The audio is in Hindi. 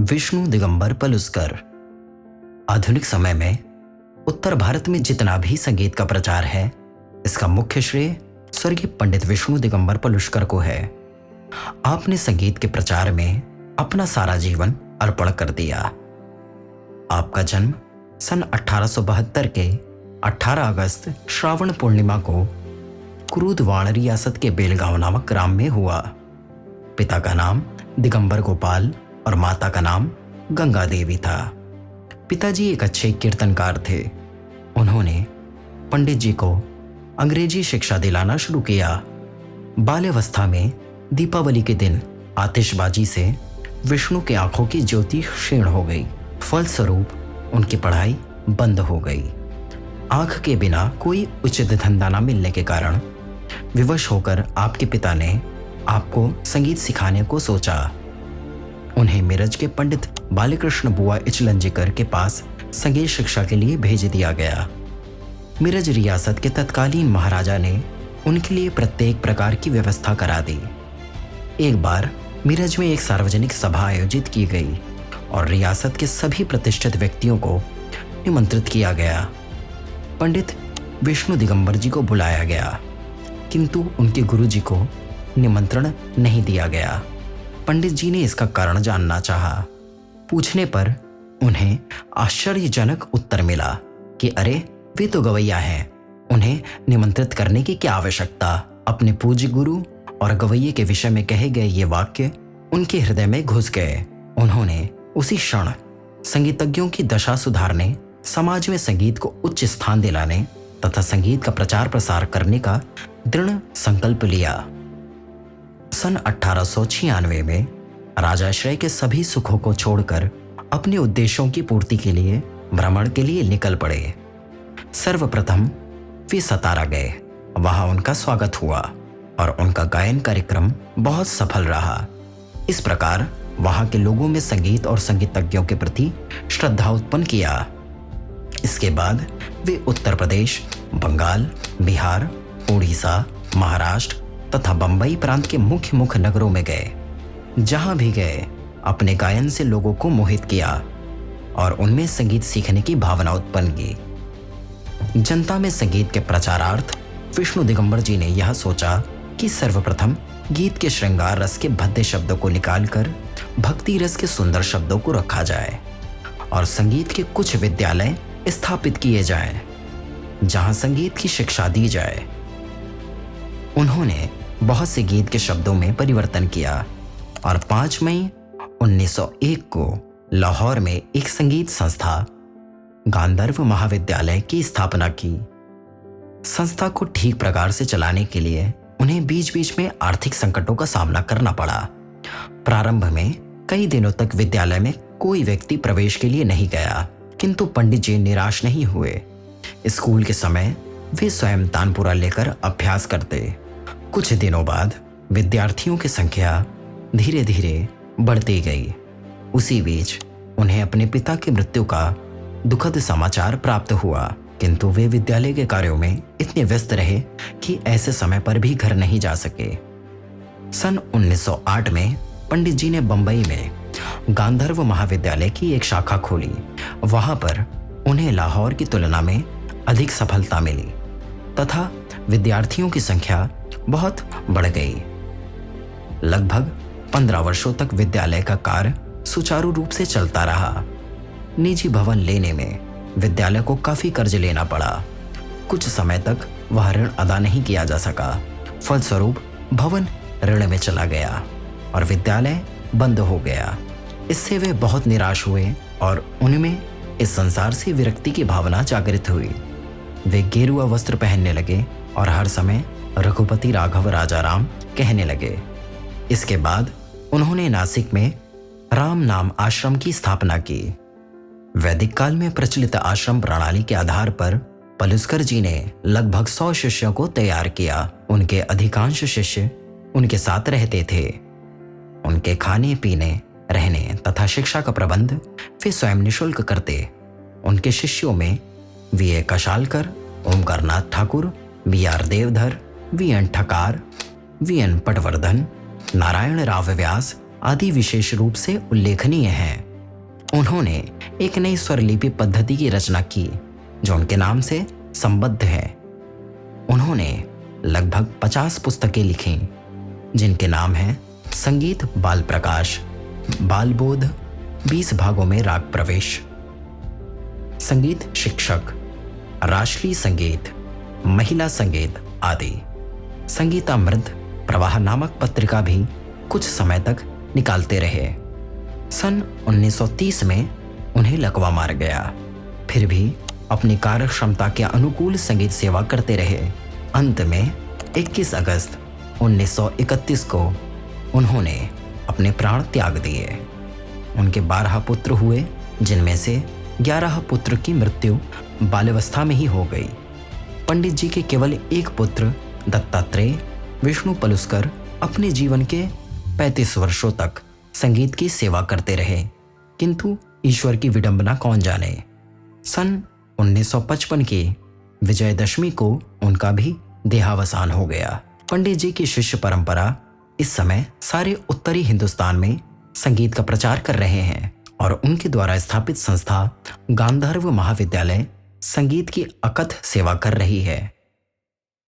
विष्णु दिगंबर पलुस्कर। आधुनिक समय में उत्तर भारत में जितना भी संगीत का प्रचार है, इसका मुख्य श्रेय स्वर्गीय पंडित विष्णु दिगंबर पलुस्कर को है। आपने संगीत के प्रचार में अपना सारा जीवन अर्पण कर दिया। आपका जन्म सन 1872 के 18 अगस्त श्रावण पूर्णिमा को कुरुदवाड़ रियासत के बेलगांव नामक ग्राम में हुआ। पिता का नाम दिगंबर गोपाल और माता का नाम गंगा देवी था। पिताजी एक अच्छे कीर्तनकार थे। उन्होंने पंडित जी को अंग्रेजी शिक्षा दिलाना शुरू किया। बाल्यावस्था में दीपावली के दिन आतिशबाजी से विष्णु की आंखों की ज्योति क्षीण हो गई। फलस्वरूप उनकी पढ़ाई बंद हो गई। आंख के बिना कोई उचित धंधा न मिलने के कारण विवश होकर आपके पिता ने आपको संगीत सिखाने को सोचा। उन्हें मिरज के पंडित बालकृष्ण बुआ इचलंजीकर के पास संगीत शिक्षा के लिए भेज दिया गया। मिरज रियासत के तत्कालीन महाराजा ने उनके लिए प्रत्येक प्रकार की व्यवस्था करा दी। एक बार मिरज में एक सार्वजनिक सभा आयोजित की गई और रियासत के सभी प्रतिष्ठित व्यक्तियों को निमंत्रित किया गया। पंडित विष्णु दिगंबर जी को बुलाया गया, किंतु उनके गुरु जी को निमंत्रण नहीं दिया गया। पंडित जी ने इसका कारण जानना चाहा। पूछने पर उन्हें आश्चर्यजनक उत्तर मिला कि अरे, वे तो गवैया हैं, उन्हें निमंत्रित करने की क्या आवश्यकता। अपने पूज्य गुरु और गवैये के विषय में कहे गए ये वाक्य उनके हृदय में घुस गए। उन्होंने उसी क्षण संगीतज्ञों की दशा सुधारने, समाज में संगीत को उच्च स्थान दिलाने तथा संगीत का प्रचार प्रसार करने का दृढ़ संकल्प लिया। सन 1896 में राजाश्रय के सभी सुखों को छोड़कर अपने उद्देश्यों की पूर्ति के लिए भ्रमण के लिए निकल पड़े। सर्वप्रथम वे सतारा गए। वहां उनका स्वागत हुआ और उनका गायन कार्यक्रम बहुत सफल रहा। इस प्रकार वहां के लोगों में संगीत और संगीतज्ञों के प्रति श्रद्धा उत्पन्न किया। इसके बाद वे उत्तर प्रदेश, बंगाल, बिहार, उड़ीसा, महाराष्ट्र तथा बंबई प्रांत के मुख्य नगरों में गए। जहां भी गए अपने गायन से लोगों को मोहित किया और उनमें संगीत सीखने की भावना उत्पन्न की। जनता में संगीत के प्रचारार्थ विष्णु दिगंबर जी ने यह सोचा कि सर्वप्रथम गीत के श्रृंगार रस के भद्दे शब्दों को निकालकर भक्ति रस के सुंदर शब्दों को रखा जाए और संगीत के कुछ विद्यालय स्थापित किए जाएं, जहां संगीत की शिक्षा दी जाए। उन्होंने बहुत से गीत के शब्दों में परिवर्तन किया और 5 मई 1901 को लाहौर में एक संगीत संस्था गांधर्व महाविद्यालय की स्थापना की। संस्था को ठीक प्रकार से चलाने के लिए उन्हें बीच बीच में आर्थिक संकटों का सामना करना पड़ा। प्रारंभ में कई दिनों तक विद्यालय में कोई व्यक्ति प्रवेश के लिए नहीं गया, किंतु पंडित जी निराश नहीं हुए। स्कूल के समय वे स्वयं तानपुरा लेकर अभ्यास करते। कुछ दिनों बाद विद्यार्थियों की संख्या धीरे धीरे बढ़ती गई। उसी बीच उन्हें अपने पिता की मृत्यु का दुखद समाचार प्राप्त हुआ, किंतु वे विद्यालय के कार्यों में इतने व्यस्त रहे कि ऐसे समय पर भी घर नहीं जा सके। सन 1908 में पंडित जी ने बंबई में गांधर्व महाविद्यालय की एक शाखा खोली। वहां पर उन्हें लाहौर की तुलना में अधिक सफलता मिली तथा विद्यार्थियों की संख्या बहुत बढ़ गई। लगभग 15 वर्षों तक विद्यालय का कार्य सुचारू रूप से चलता रहा। निजी भवन लेने में विद्यालय को काफी कर्ज लेना पड़ा। कुछ समय तक वह ऋण अदा नहीं किया जा सका। फलस्वरूप भवन ऋण में चला गया और विद्यालय बंद हो गया। इससे वे बहुत निराश हुए और उनमें इस संसार से विरक्ति की भावना जागृत हुई। वे गेरुआ वस्त्र पहनने लगे और हर समय रघुपति राघव राजाराम कहने लगे। इसके बाद उन्होंने नासिक में राम नाम आश्रम की स्थापना की। वैदिक काल में प्रचलित आश्रम प्रणाली के आधार पर पलुस्कर जी ने लगभग 100 शिष्यों को तैयार किया। उनके अधिकांश शिष्य उनके साथ रहते थे। उनके खाने पीने, रहने तथा शिक्षा का प्रबंध वे स्वयं निःशुल्क करते। उनके शिष्यों में VA. Kashalkar, Omkarnath Thakur, B R. Deodhar, VN. Thakar, VN. Patwardhan, Narayan Rao व्यास आदि विशेष रूप से उल्लेखनीय हैं। उन्होंने एक नई स्वरलिपि पद्धति की रचना की जो उनके नाम से संबद्ध है। उन्होंने लगभग 50 पुस्तकें लिखी जिनके नाम हैं संगीत बाल प्रकाश, बाल बोध, 20 भागों में राग प्रवेश, संगीत शिक्षक, राष्ट्रीय संगीत, महिला संगीत आदि। संगीतामृत प्रवाह नामक पत्रिका भी कुछ समय तक निकालते रहे। सन 1930 में उन्हें लकवा मार गया, फिर भी अपनी कार्य क्षमता के अनुकूल संगीत सेवा करते रहे। अंत में 21 अगस्त 1931 को उन्होंने अपने प्राण त्याग दिए। उनके 12 पुत्र हुए जिनमें से 11 पुत्र की मृत्यु बाल्यावस्था में ही हो गई। पंडित जी के केवल एक पुत्र दत्तात्रेय विष्णु पलुस्कर अपने जीवन के 35 वर्षों तक संगीत की सेवा करते रहे, किंतु ईश्वर की विडंबना कौन जाने। सन 1955 की विजयदशमी को उनका भी देहावसान हो गया। पंडित जी की शिष्य परंपरा इस समय सारे उत्तरी हिंदुस्तान में संगीत का प्रचार कर रहे हैं और उनके द्वारा स्थापित संस्था गांधर्व महाविद्यालय संगीत की अकथ सेवा कर रही है।